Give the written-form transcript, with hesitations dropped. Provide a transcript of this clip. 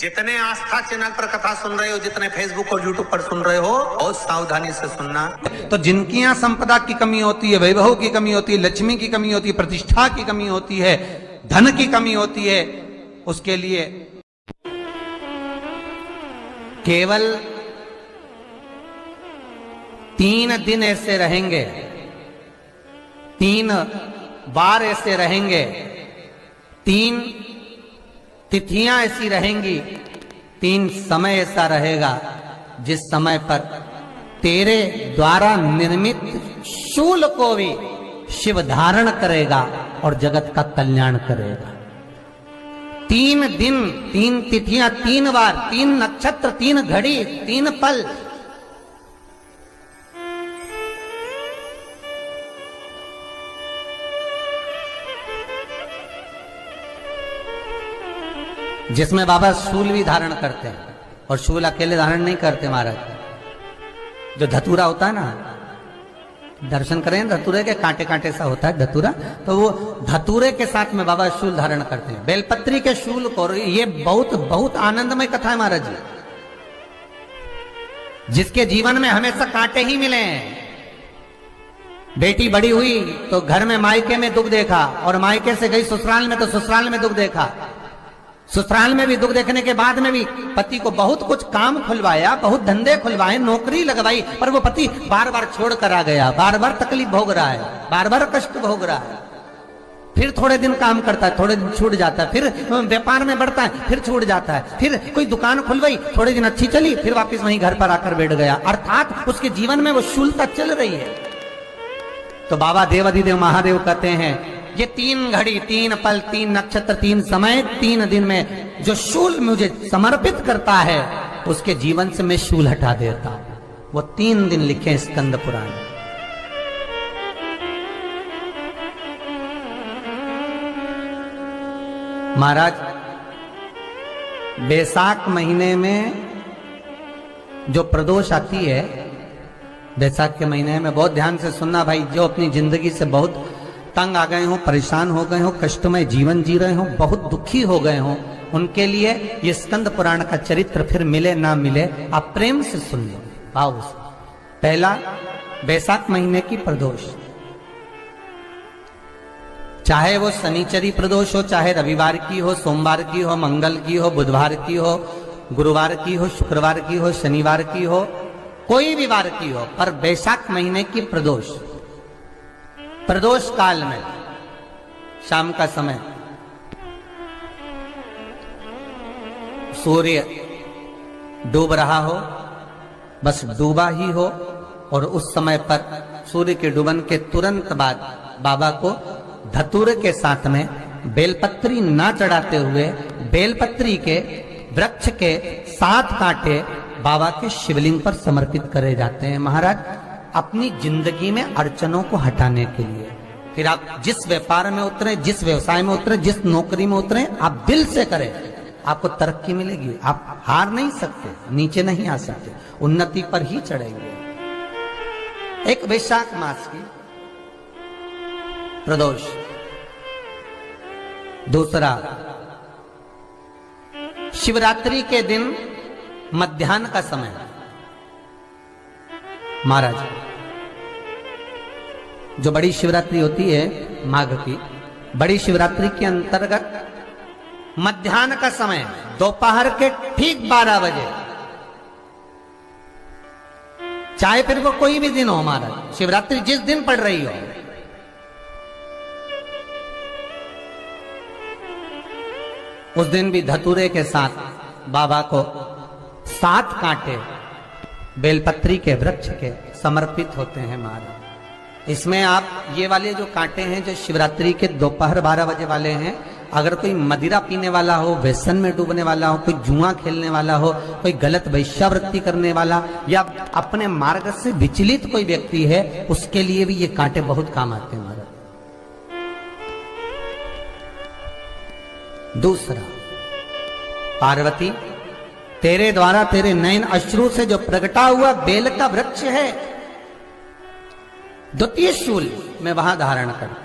जितने आस्था चैनल पर कथा सुन रहे हो, जितने फेसबुक और यूट्यूब पर सुन रहे हो, बहुत सावधानी से सुनना। तो जिनकी यहाँ संपदा की कमी होती है, वैभव की कमी होती है, लक्ष्मी की कमी होती है, प्रतिष्ठा की कमी होती है, धन की कमी होती है, उसके लिए केवल 3 दिन ऐसे रहेंगे, 3 बार ऐसे रहेंगे, 3 तिथियां ऐसी रहेंगी, 3 समय ऐसा रहेगा जिस समय पर तेरे द्वारा निर्मित शूल को भी शिव धारण करेगा और जगत का कल्याण करेगा। 3 दिन, 3 तिथियां, 3 बार, 3 नक्षत्र, 3 घड़ी, 3 पल। जिसमें बाबा शूल भी धारण करते हैं, और शूल अकेले धारण नहीं करते महाराज। जो धतूरा होता है ना, दर्शन करें धतूरे के, कांटे कांटे सा होता है धतूरा, तो वो धतूरे के साथ में बाबा शूल धारण करते हैं, बेलपत्री के शूल को। ये बहुत बहुत आनंदमय कथा है महाराज जी। जिसके जीवन में हमेशा कांटे ही मिले हैं। बेटी बड़ी हुई तो घर में मायके में दुख देखा, और मायके से गई ससुराल में तो ससुराल में दुख देखा। ससुराल में भी दुख देखने के बाद में भी पति को बहुत कुछ काम खुलवाया, बहुत धंधे खुलवाए, नौकरी लगवाई, पर वो पति बार बार छोड़ कर आ गया, बार बार तकलीफ भोग रहा है, बार बार कष्ट भोग रहा है। फिर थोड़े दिन काम करता है, थोड़े दिन छूट जाता है, फिर व्यापार में बढ़ता है, फिर छूट जाता है, फिर कोई दुकान खुलवाई, थोड़े दिन अच्छी चली, फिर वापस वहीं घर पर आकर बैठ गया। अर्थात उसके जीवन में वो शूलता चल रही है। तो बाबा देवाधिदेव महादेव कहते हैं, ये 3 घड़ी, 3 पल, 3 नक्षत्र, 3 समय, 3 दिन में जो शूल मुझे समर्पित करता है, उसके जीवन से मैं शूल हटा देता हूं। वो 3 दिन लिखे स्कंद पुराण। महाराज, बैसाख महीने में जो प्रदोष आती है, बैसाख के महीने में बहुत ध्यान से सुनना भाई, जो अपनी जिंदगी से बहुत तंग आ गए हो, परेशान हो गए हो, कष्टमय जीवन जी रहे हो, बहुत दुखी हो गए हो, उनके लिए ये स्कंद पुराण का चरित्र फिर मिले ना मिले, आप प्रेम से सुन लो भाव से। पहला, बैसाख महीने की प्रदोष, चाहे वो शनिचरी प्रदोष हो, चाहे रविवार की हो, सोमवार की हो, मंगल की हो, बुधवार की हो, गुरुवार की हो, शुक्रवार की हो, शनिवार की हो, कोई भी वार की हो, पर बैसाख महीने की प्रदोष, प्रदोष काल में शाम का समय सूर्य डूब रहा हो, बस डूबा ही हो, और उस समय पर सूर्य के डूबन के तुरंत बाद बाबा को धतूरे के साथ में बेलपत्री ना चढ़ाते हुए, बेलपत्री के वृक्ष के 7 कांटे बाबा के शिवलिंग पर समर्पित करे जाते हैं महाराज, अपनी जिंदगी में अड़चनों को हटाने के लिए। फिर आप जिस व्यापार में उतरे, जिस व्यवसाय में उतरे, जिस नौकरी में उतरे, आप दिल से करें, आपको तरक्की मिलेगी। आप हार नहीं सकते, नीचे नहीं आ सकते, उन्नति पर ही चढ़ेंगे। एक वैशाख मास की प्रदोष। दूसरा, शिवरात्रि के दिन मध्याह्न का समय महाराज, जो बड़ी शिवरात्रि होती है माघ की, बड़ी शिवरात्रि के अंतर्गत मध्याह्न का समय, दोपहर के ठीक 12 बजे, चाहे फिर वो कोई भी दिन हो महाराज, शिवरात्रि जिस दिन पड़ रही हो, उस दिन भी धतूरे के साथ बाबा को 7 कांटे बेलपत्री के वृक्ष के समर्पित होते हैं महाराज। इसमें आप ये वाले जो कांटे हैं, जो शिवरात्रि के दोपहर 12 बजे वाले हैं, अगर कोई मदिरा पीने वाला हो, व्यसन में डूबने वाला हो, कोई जुआ खेलने वाला हो, कोई गलत वैश्यावृत्ति करने वाला, या अपने मार्ग से विचलित कोई व्यक्ति है, उसके लिए भी ये कांटे बहुत काम आते हैं महाराज। दूसरा, पार्वती, तेरे द्वारा तेरे नयन अश्रु से जो प्रगटा हुआ बेल का वृक्ष है, द्वितीय शूल मैं वहां धारण करता